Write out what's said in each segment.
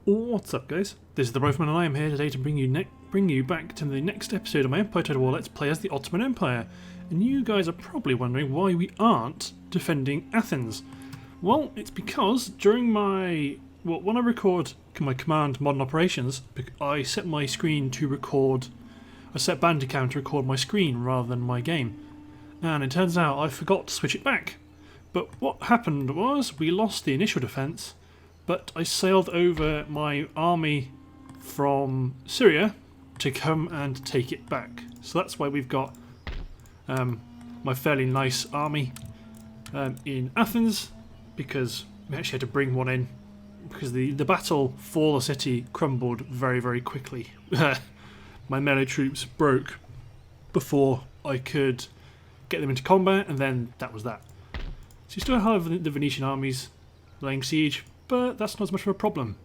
What's up, guys? This is the Rifleman, and I am here today to bring you back to the next episode of my Empire Total War Let's Play as the Ottoman Empire. And you guys are probably wondering why we aren't defending Athens. Well, it's because during when I record my command modern operations, I set my screen to record. I set Bandicam to record my screen rather than my game, and it turns out I forgot to switch it back. But what happened was we lost the initial defence. But I sailed over my army from Syria to come and take it back. So that's why we've got my fairly nice army in Athens, because we actually had to bring one in because the battle for the city crumbled very, very quickly. My melee troops broke before I could get them into combat, and then that was that. So you still have the Venetian armies laying siege, but that's not as much of a problem.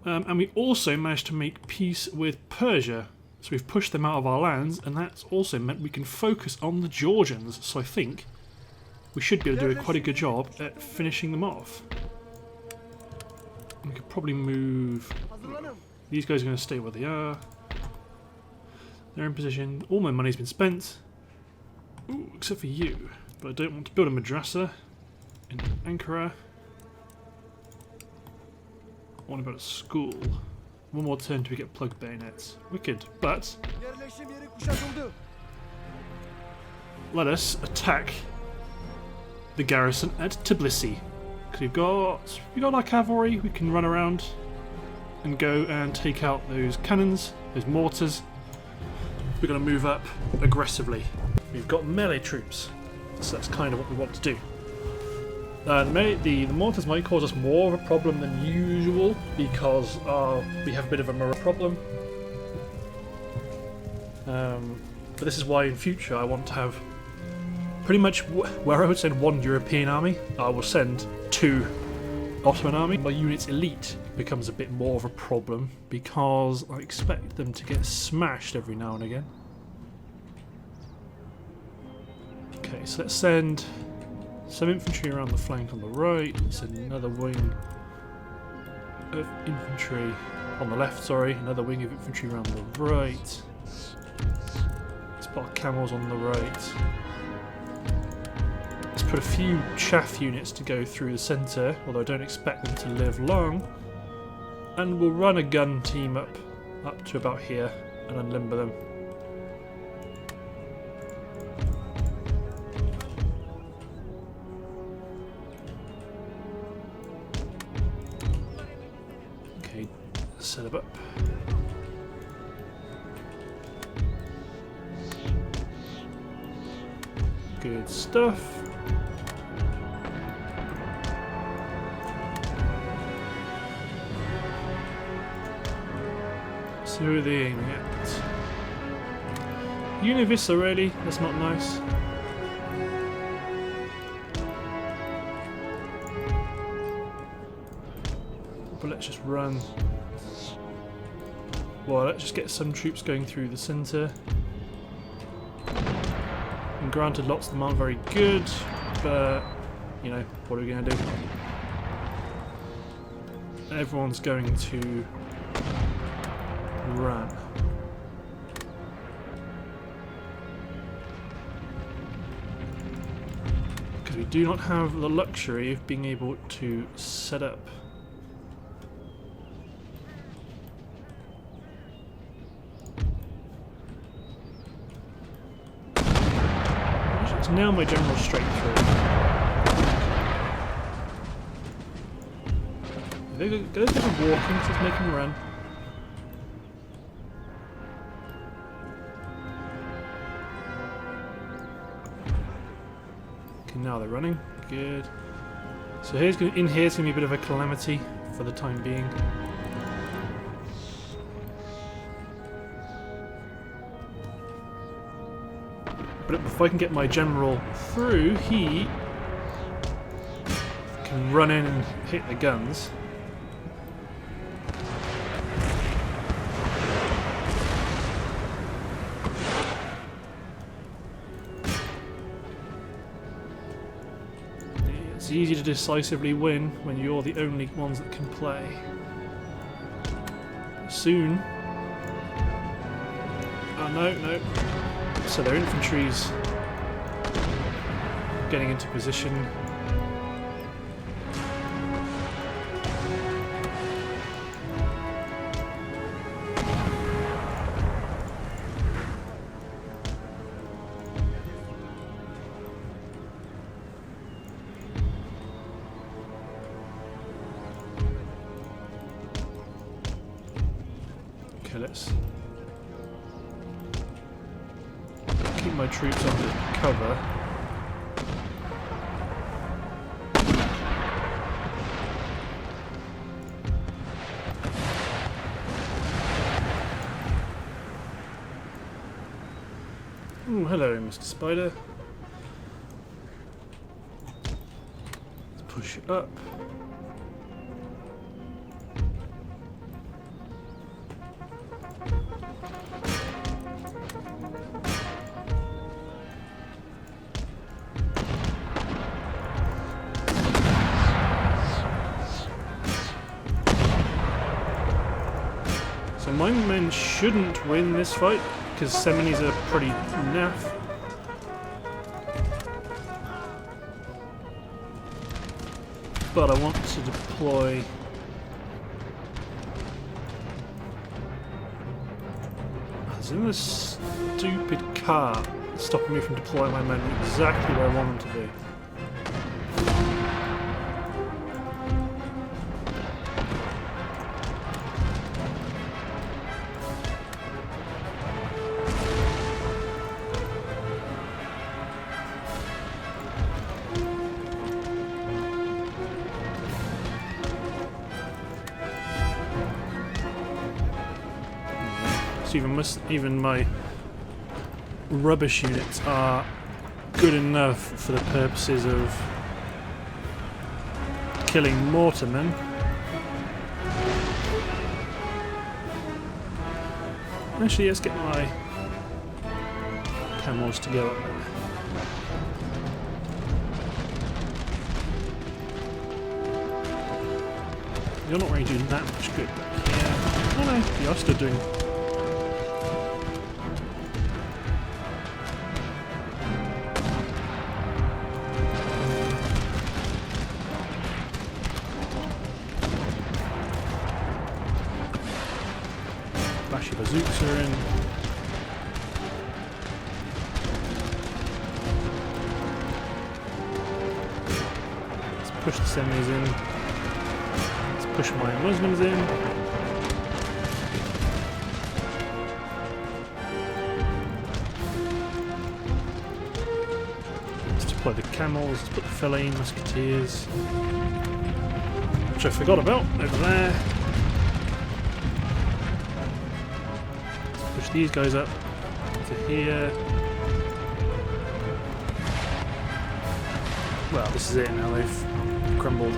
And we also managed to make peace with Persia, so we've pushed them out of our lands, and that's also meant we can focus on the Georgians, so I think we should be able to do quite a good job at finishing them off. We could probably move. These guys are going to stay where they are. They're in position. All my money's been spent. Ooh, except for you. But I don't want to build a madrasa in Ankara. I want to build a school. One more turn till we get plugged bayonets. Wicked. But let us attack the garrison at Tiblissy. Because we've got our cavalry. We can run around and go and take out those cannons, those mortars. We're going to move up aggressively. We've got melee troops, so that's kind of what we want to do. The mortars might cause us more of a problem than usual because we have a bit of a mirror problem. But this is why in future I want to have pretty much where I would send one European army, I will send two Ottoman army. My unit's elite becomes a bit more of a problem because I expect them to get smashed every now and again. Okay, so let's send some infantry around the flank on the right. Let's send another wing of infantry on the left, another wing of infantry around the right. Let's put our camels on the right. Let's put a few chaff units to go through the centre, although I don't expect them to live long. And we'll run a gun team up to about here and unlimber them. Okay, set them up. Good stuff. So who are they aiming at? Univissa, really? That's not nice. But let's just run. Well, let's just get some troops going through the centre. And granted, lots of them aren't very good, but, you know, what are we going to do? Everyone's going to run. Because we do not have the luxury of being able to set up. It's now my general straight through. Those guys are walking, so let's make them run. Now they're running. Good. So here's going to be a bit of a calamity for the time being. But if I can get my general through, he can run in and hit the guns. It's easy to decisively win when you're the only ones that can play. soon. Oh no. So their infantry's getting into position. Okay, let's keep my troops under cover. Oh, hello, Mr. Spider. Let's push it up. So my men shouldn't win this fight, because Seminis are pretty naff. But I want to deploy there's another stupid car stopping me from deploying my men exactly where I want them to be. Even my rubbish units are good enough for the purposes of killing mortarmen. Actually, let's get my camels to go up there. You're not really doing that much good back here. Oh no, you are still doing. Flashy bazookas are in. Let's push the semis in. Let's push my Muslims in. Let's deploy the camels. Let's put the feline musketeers, which I forgot about, over there. Push these guys up to here. Well, this is it now, they've crumbled.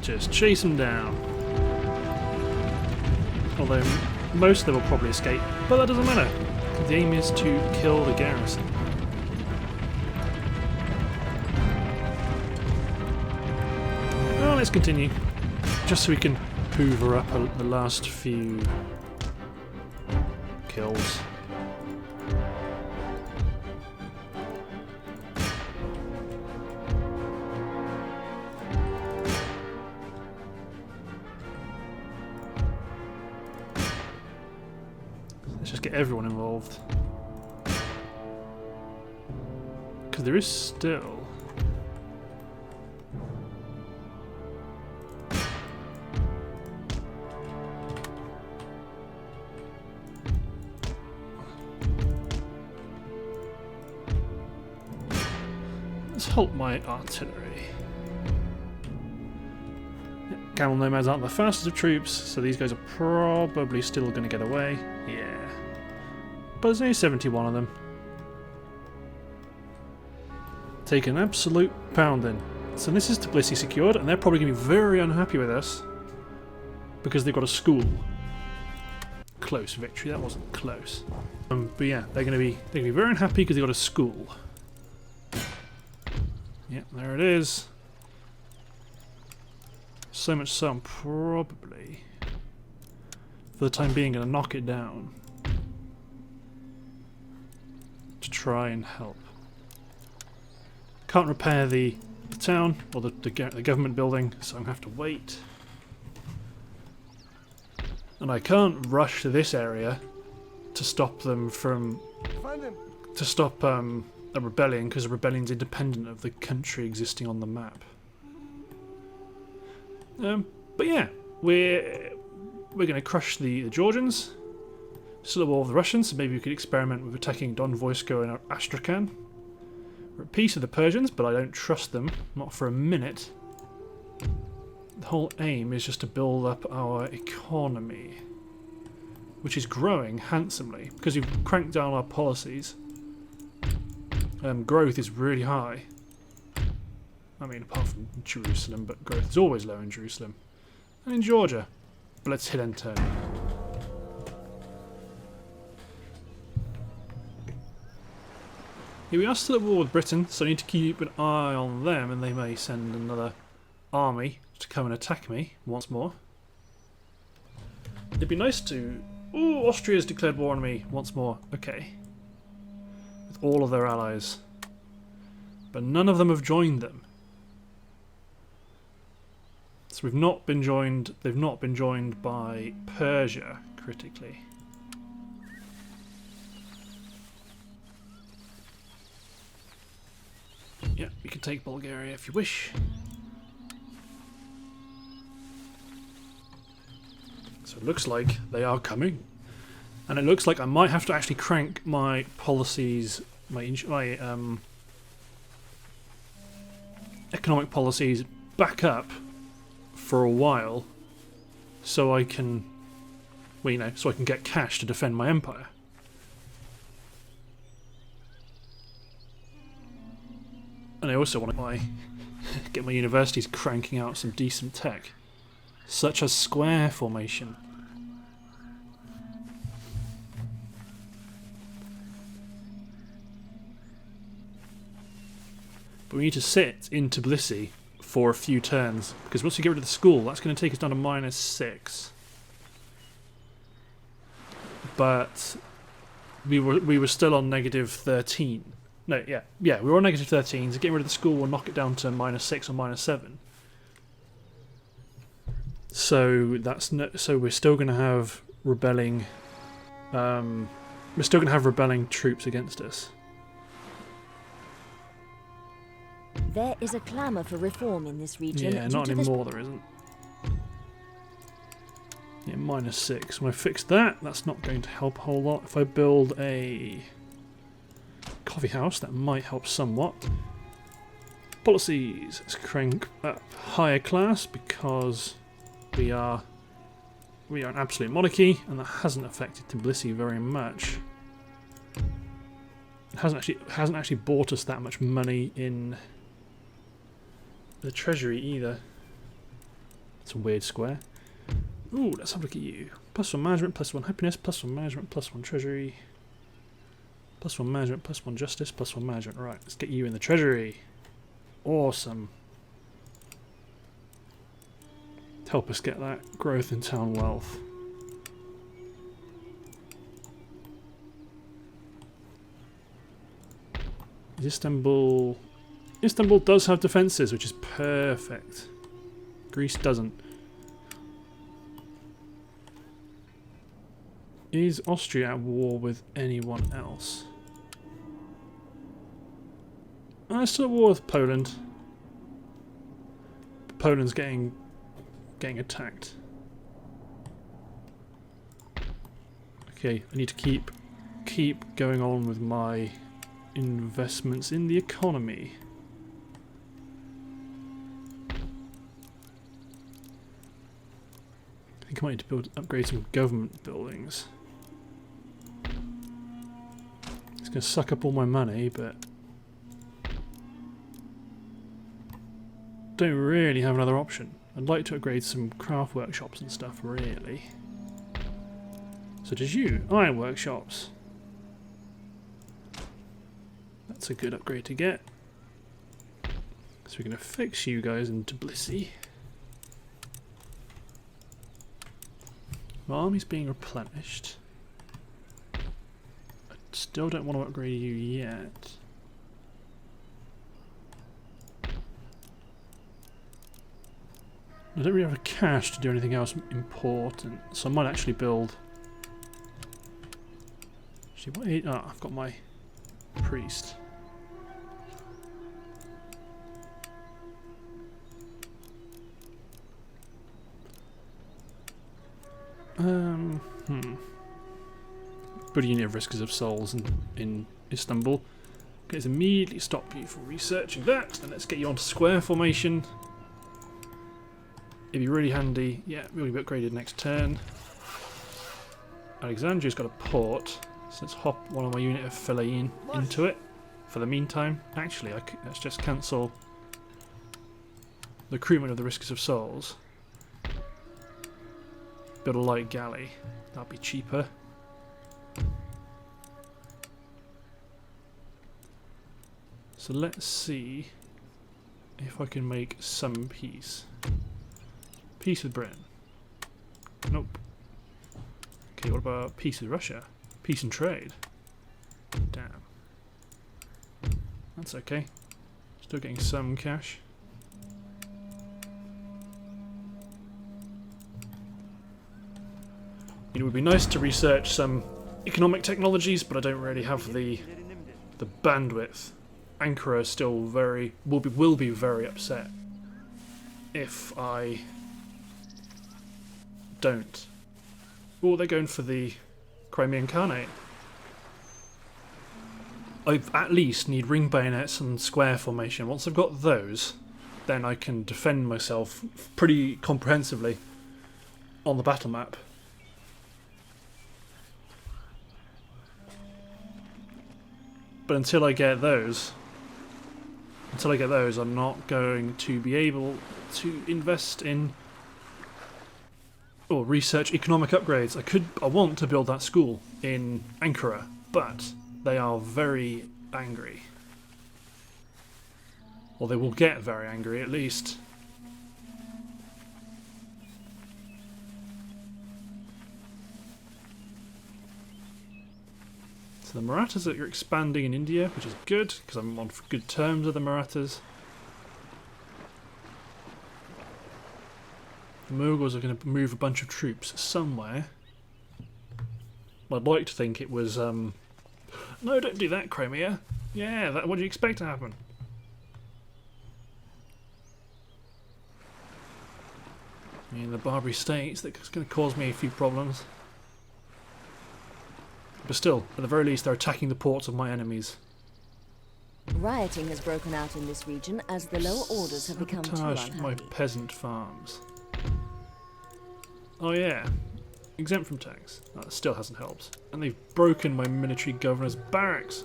Just chase them down. Although most of them will probably escape, but that doesn't matter. The aim is to kill the garrison. Well, let's continue. Just so we can hoover up the last few kills. Let's just get everyone involved. Because there is still... Let's halt my artillery. Camel nomads aren't the fastest of troops, so these guys are probably still going to get away. Yeah. But there's only 71 of them. Take an absolute pounding. So this is Tiblissy secured, and they're probably going to be very unhappy with us because they've got a school. Close victory. That wasn't close. But yeah, they're going to be very unhappy because they've got a school. Yeah, there it is. So much so I'm probably, for the time being, going to knock it down to try and help. Can't repair the town or the government building, so I'm going to have to wait. And I can't rush to this area to stop them from to stop a rebellion, because a rebellion's independent of the country existing on the map. But yeah, we're going to crush the Georgians. Still at war with the Russians, so maybe we could experiment with attacking Don Voisko and Astrakhan. We're at peace with the Persians, but I don't trust them, not for a minute. The whole aim is just to build up our economy, which is growing handsomely because we've cranked down our policies. Growth is really high. I mean, apart from Jerusalem, but growth is always low in Jerusalem. And in Georgia. But let's hit enter. Here we are still at war with Britain, so I need to keep an eye on them, and they may send another army to come and attack me once more. It'd be nice to... Ooh, Austria's declared war on me once more. Okay. With all of their allies. But none of them have joined them. So we've not been joined, they've not been joined by Persia, critically. Yeah, you can take Bulgaria if you wish. So it looks like they are coming. And it looks like I might have to actually crank my policies, my economic policies back up for a while, so I can, well, you know, so I can get cash to defend my empire. And I also want to get my universities cranking out some decent tech, such as square formation. But we need to sit in Tiblissy for a few turns, because once we get rid of the school, that's going to take us down to -6. But we were still on -13. No, yeah, we were on -13. So getting rid of the school will knock it down to -6 or -7. So that's so we're still going to have rebelling. We're still going to have rebelling troops against us. There is a clamour for reform in this region. Yeah, not anymore, there isn't. Yeah, -6. When I fix that, that's not going to help a whole lot. If I build a coffee house, that might help somewhat. Policies. Let's crank up higher class, because we are an absolute monarchy, and that hasn't affected Tiblissy very much. It hasn't actually bought us that much money in the treasury either. It's a weird square. Ooh, let's have a look at you. +1 management, +1 happiness, +1 management, +1 treasury. +1 management, +1 justice, +1 management. Right, let's get you in the treasury. Awesome. Help us get that growth in town wealth. Istanbul does have defences, which is perfect. Greece doesn't. Is Austria at war with anyone else? Still at war with Poland. Poland's getting attacked. Okay, I need to keep going on with my investments in the economy. think I might need to upgrade some government buildings. It's going to suck up all my money, but don't really have another option. I'd like to upgrade some craft workshops and stuff, really. Such as you, iron workshops. That's a good upgrade to get. So we're going to fix you guys in Tiblissy. My army's being replenished. I still don't want to upgrade you yet. I don't really have the cash to do anything else important, so I might actually build... Actually, what I've got my priest. Put a unit of Riskers of Souls in Istanbul. Okay, let's immediately stop you from researching that, and let's get you onto square formation. It'd be really handy. Yeah, we'll be upgraded next turn. Alexandria's got a port, so let's hop one of my unit of Fellain into it for the meantime. Actually, let's just cancel the recruitment of the Riskers of Souls. Build a light galley. That'll be cheaper. So let's see if I can make some peace. Peace with Britain. Nope. Okay, what about peace with Russia? Peace and trade. Damn. That's okay. Still getting some cash. It would be nice to research some economic technologies, but I don't really have the bandwidth. Ankara is still will be very upset if I don't. Oh, they're going for the Crimean Khanate. I at least need ring bayonets and square formation. Once I've got those, then I can defend myself pretty comprehensively on the battle map. But until I get those, I'm not going to be able to invest in or research economic upgrades. I want to build that school in Ankara, but they are very angry. Or they will get very angry, at least. So the Marathas are expanding in India, which is good, because I'm on good terms with the Marathas. The Mughals are going to move a bunch of troops somewhere. I'd like to think it was... No, don't do that, Crimea. Yeah, what do you expect to happen? I mean, the Barbary states, that's going to cause me a few problems. But still, at the very least, they're attacking the ports of my enemies. Rioting has broken out in this region as the lower orders have become too Sabotaged my unhappy. peasant farms. Oh yeah, exempt from tax. That still hasn't helped. And they've broken my military governor's barracks.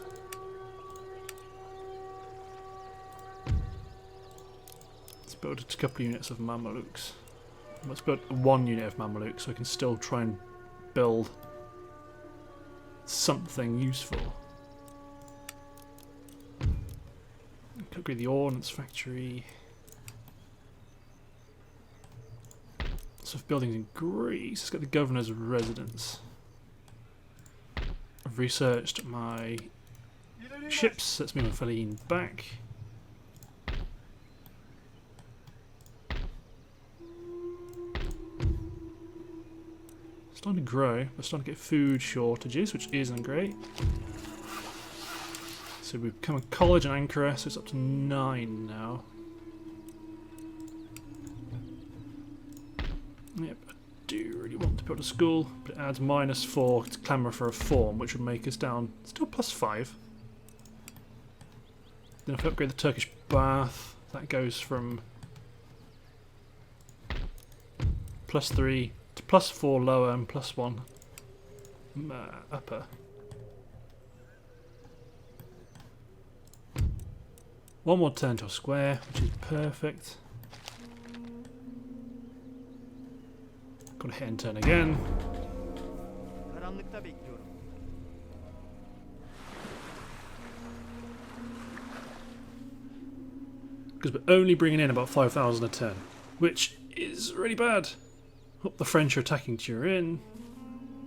Let's build a couple of units of Mamelukes. Let's build one unit of Mamelukes so I can still try and build something useful. Upgrade the ordnance factory. Lots of buildings in Greece. Let's get the governor's residence. I've researched my ships. Let's move my Fellain back. Starting to grow. We're starting to get food shortages, which isn't great. So we've become a college in Ankara, so it's up to 9 now. Yep, I do really want to build a school, but it adds -4 to clamour for reform, which would make us down still +5. Then if I upgrade the Turkish bath, that goes from +3 to +4 lower and +1 upper. One more turn to a square, which is perfect. Gotta hit and turn again. Karanlıkta bekliyorum. Because we're only bringing in about 5,000 a turn, which is really bad. Oh, the French are attacking Turin.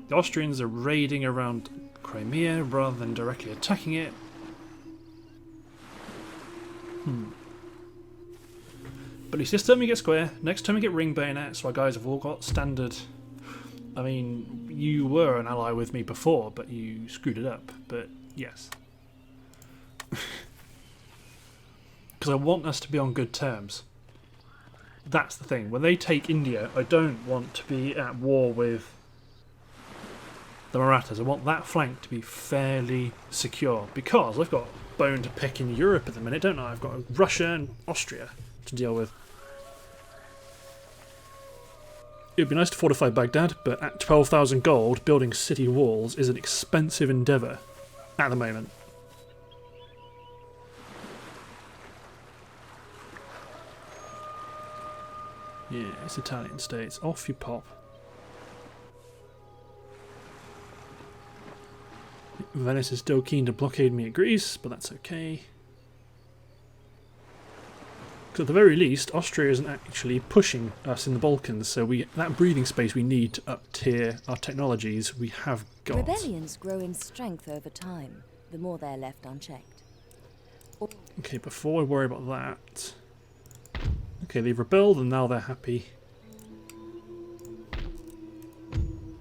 The Austrians are raiding around Crimea rather than directly attacking it. But at least this time we get square, next time we get ring bayonet, so our guys have all got standard. I mean, you were an ally with me before, but you screwed it up, but yes. Because I want us to be on good terms. That's the thing. When they take India, I don't want to be at war with the Marathas. I want that flank to be fairly secure, because I've got a bone to pick in Europe at the minute, don't I? I've got Russia and Austria to deal with. It would be nice to fortify Baghdad, but at 12,000 gold, building city walls is an expensive endeavour at the moment. Yeah, it's Italian states. Off you pop. Venice is still keen to blockade me at Greece, but that's okay. Because at the very least, Austria isn't actually pushing us in the Balkans, so that breathing space we need to up-tier our technologies, we have got. Rebellions grow in strength over time, the more they're left unchecked. Okay, before I worry about that... Okay, they've rebelled and now they're happy.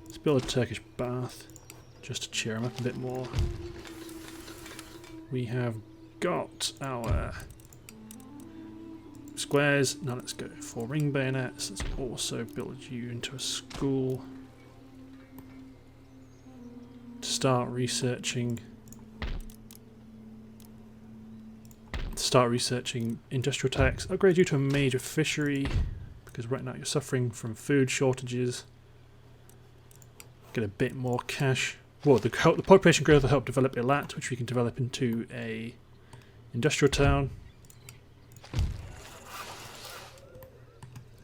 Let's build a Turkish bath, just to cheer them up a bit more. We have got our squares. Now let's go for ring bayonets. Let's also build you into a school to start researching industrial tax. Upgrade you to a major fishery, because right now you're suffering from food shortages. Get a bit more cash. Well, the population growth will help develop Eilat, which we can develop into a industrial town.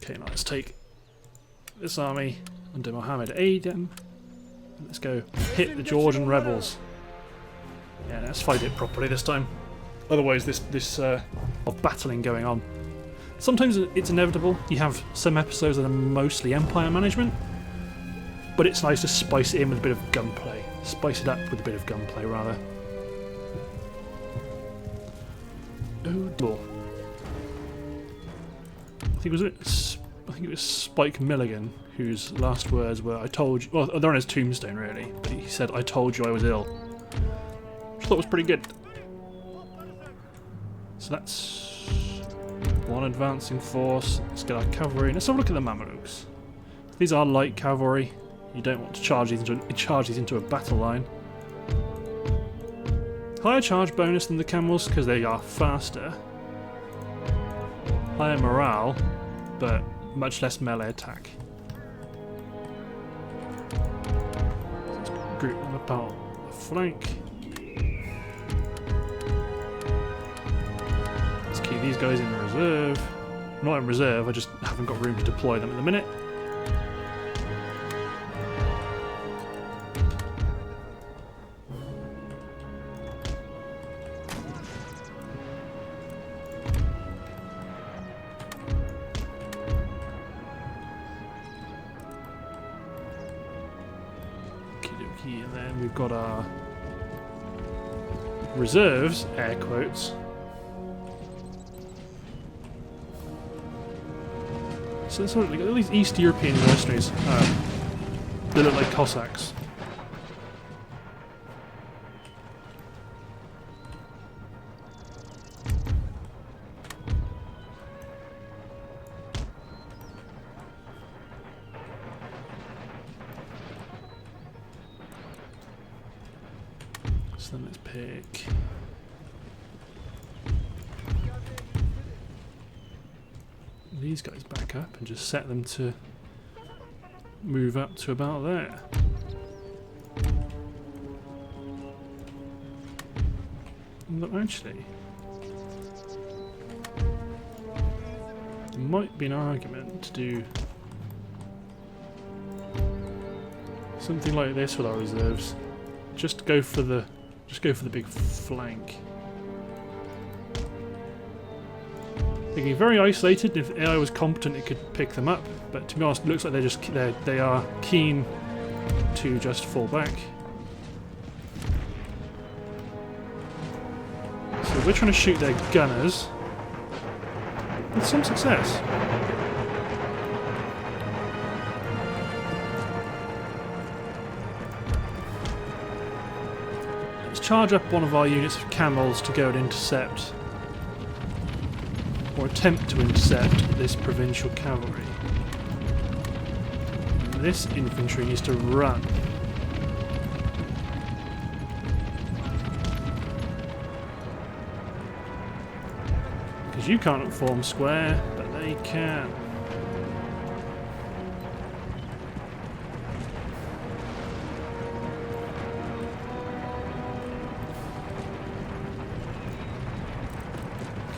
Okay, now let's take this army under Mohammed Adem. Let's go hit the Georgian rebels. Yeah, let's fight it properly this time. Otherwise, this of battling going on. Sometimes it's inevitable. You have some episodes that are mostly empire management, but it's nice to spice it in with a bit of gunplay. Spice it up with a bit of gunplay, rather. Oh, dear. I think it was Spike Milligan whose last words were, "I told you." Well, they're on his tombstone, really. But he said, "I told you I was ill," which I thought was pretty good. So that's one advancing force. Let's get our cavalry. Let's have a look at the Mamelukes. These are light cavalry. You don't want to charge these into a battle line. Higher charge bonus than the camels because they are faster. Higher morale, but much less melee attack. Let's group them about the flank. Keep these guys in reserve. Not in reserve, I just haven't got room to deploy them at the minute. Okey-dokey, and then we've got our reserves, air quotes. So let's look at these East European mercenaries. They look like Cossacks. So then let's pick... these guys back up and just set them to move up to about there. But actually, there might be an argument to do something like this with our reserves. Just go for the big flank. They can be very isolated. If AI was competent, it could pick them up. But to be honest, it looks like they are keen to just fall back. So we're trying to shoot their gunners with some success. Let's charge up one of our units of camels to go and intercept, or attempt to intercept, this provincial cavalry. And this infantry needs to run. Because you can't form square, but they can.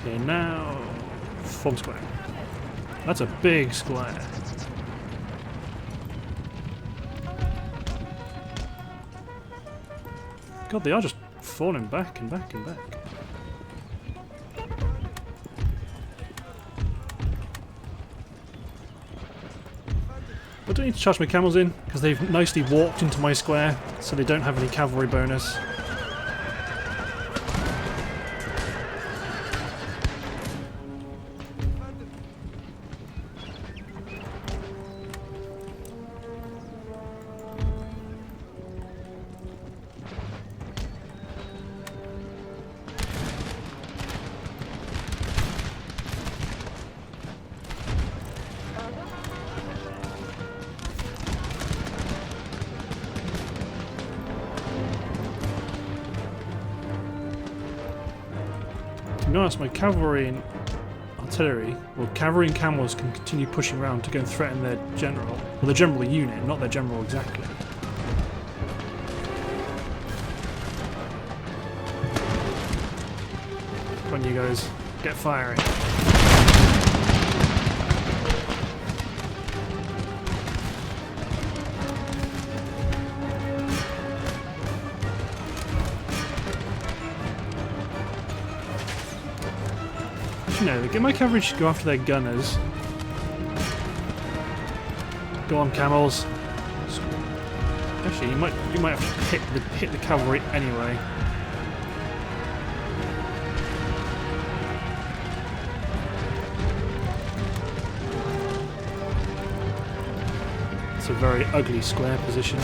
Okay, now form square. That's a big square. God, they are just falling back and back and back. I don't need to charge my camels in, because they've nicely walked into my square, so they don't have any cavalry bonus. To be honest, my cavalry and artillery, well, cavalry and camels can continue pushing around to go and threaten their general. Well, the general unit, not their general exactly. Come on, you guys, get firing. No, get my cavalry to go after their gunners. Go on, camels. Actually, you might have to hit the cavalry anyway. It's a very ugly square position.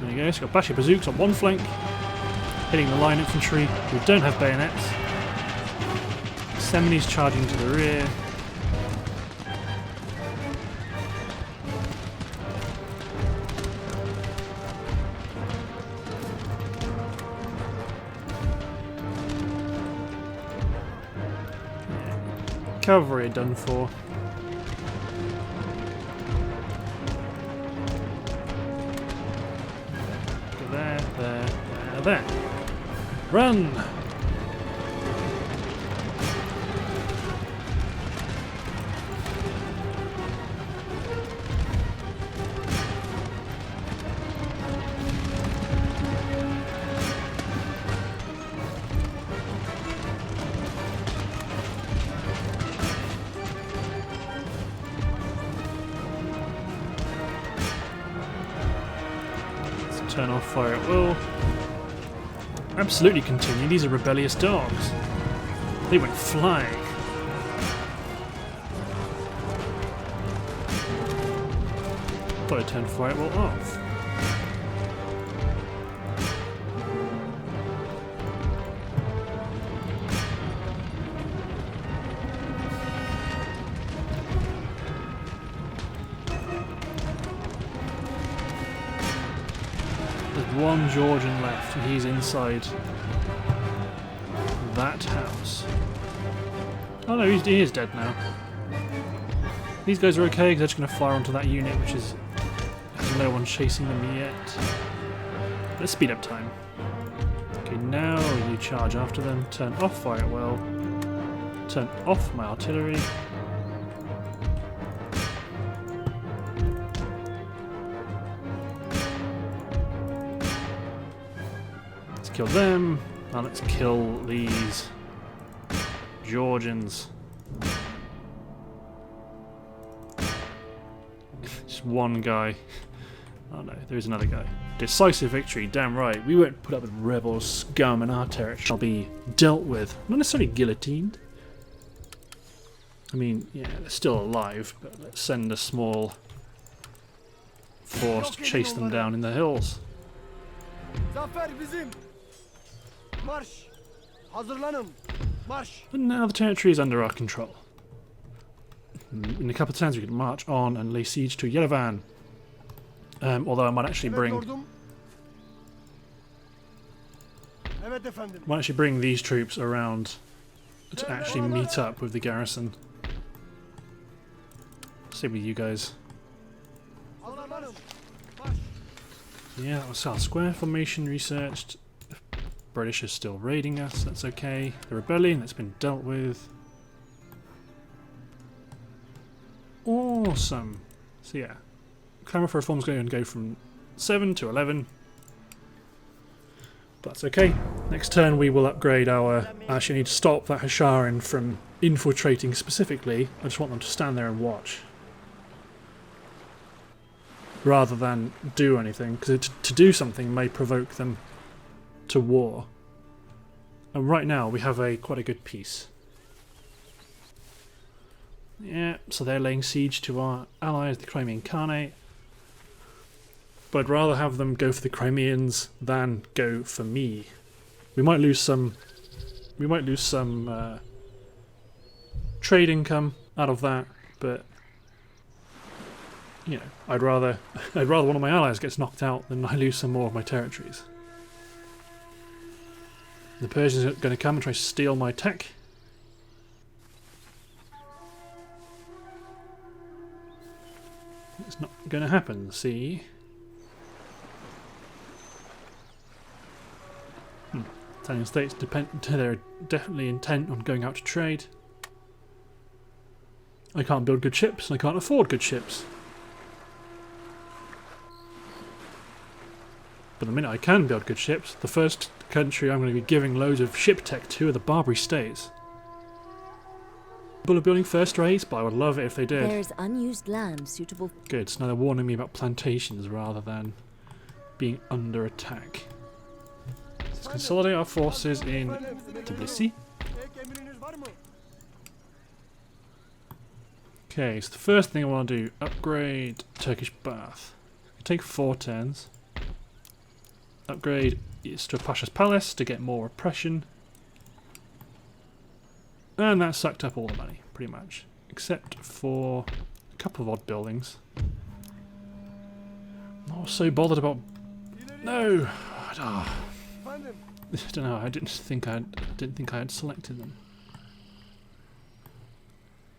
There you go, so got Bashi Bazooks on one flank, hitting the line infantry who don't have bayonets. Semini's charging to the rear. Cavalry are done for. There. Run! Let's turn off fire at will. Absolutely continue, these are rebellious dogs. They went flying. Thought I turned fire well off. There's one Georgian left, and he's inside that house. Oh no, he is dead now. These guys are okay because they're just going to fire onto that unit, which is has no one chasing them yet. Let's speed up time. Okay, now you charge after them. Turn off fire at will. Turn off my artillery. Let's kill them. Now let's kill these Georgians. Just one guy. Oh no, there is another guy. Decisive victory, damn right. We won't put up with rebel scum in our territory. Shall be dealt with. Not necessarily guillotined. I mean, yeah, they're still alive, but let's send a small force to chase them down in the hills. Zafer bizim. Marş. Hazırlanın. Marş. And now the territory is under our control. In a couple of turns we can march on and lay siege to Yerevan. Although I might actually bring these troops around to actually meet up with the garrison. Same with you guys. Yeah, that was our square formation researched. The British are still raiding us, that's okay. The rebellion, that's been dealt with. Awesome. So yeah, clamour for reform is going to go from 7 to 11. But that's okay. Next turn we will upgrade our... I actually need to stop that Hasharin from infiltrating specifically. I just want them to stand there and watch. Rather than do anything. Because to do something may provoke them to war. And right now we have quite a good peace. Yeah, so they're laying siege to our allies, the Crimean Khanate. But I'd rather have them go for the Crimeans than go for me. We might lose some. We might lose some trade income out of that, but you know, I'd rather one of my allies gets knocked out than I lose some more of my territories. The Persians are going to come and try to steal my tech. It's not going to happen, see? Italian states they're definitely intent on going out to trade. I can't build good ships and I can't afford good ships. But the minute I can build good ships, the first country I'm going to be giving loads of ship tech to are the Barbary states. People are building first rates, but I would love it if they did. There is unused land suitable. Good, so now they're warning me about plantations rather than being under attack. Let's consolidate our forces in Tiblissy. Okay, so the first thing I want to do, upgrade Turkish Bath. Take 4 turns. Upgrade to Pasha's Palace to get more oppression. And that sucked up all the money, pretty much. Except for a couple of odd buildings. I'm not so bothered about... No! Oh. I don't know, I didn't think I had selected them.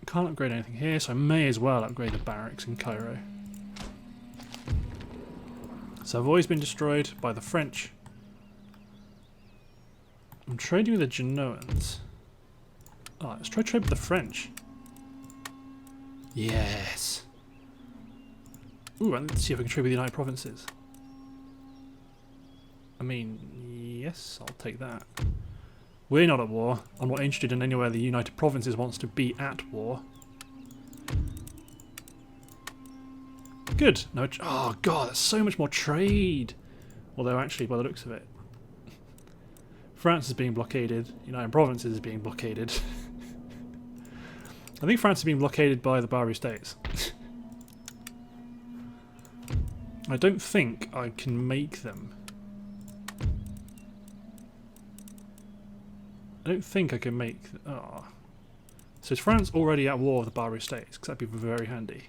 Can't upgrade anything here, so I may as well upgrade the barracks in Cairo. Savoy's been destroyed by the French. I'm trading with the Genoans. Oh, let's try trade with the French. Yes. Ooh, and let's see if I can trade with the United Provinces. I mean, yes, I'll take that. We're not at war. I'm not interested in anywhere the United Provinces wants to be at war. Good. No. Oh god, that's so much more trade. Although actually, by the looks of it, France is being blockaded. United Provinces is being blockaded. I think France is being blockaded by the Barbary states. I don't think I can make them. I don't think I can make... Oh. So is France already at war with the Barbary states? Because that'd be very handy.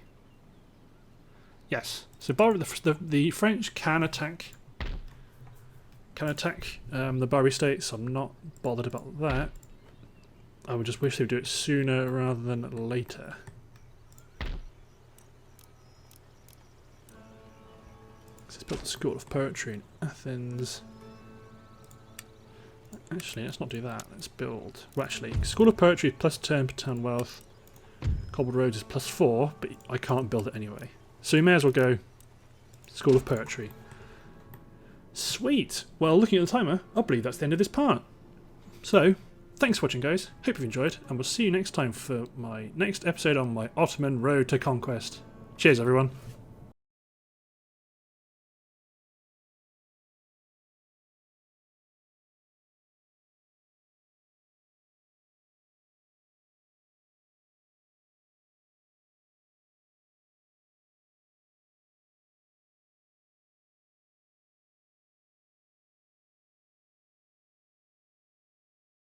Yes. So the French can attack can attack the Bari state, so I'm not bothered about that. I would just wish they would do it sooner rather than later. Let's build a school of poetry in Athens. Actually, let's not do that. Let's build... Well, actually, school of poetry is plus 10 per town wealth. Cobbled roads is plus 4, but I can't build it anyway. So we may as well go school of poetry. Sweet! Well, looking at the timer, I believe that's the end of this part. So, thanks for watching, guys. Hope you've enjoyed, and we'll see you next time for my next episode on my Ottoman road to conquest. Cheers, everyone.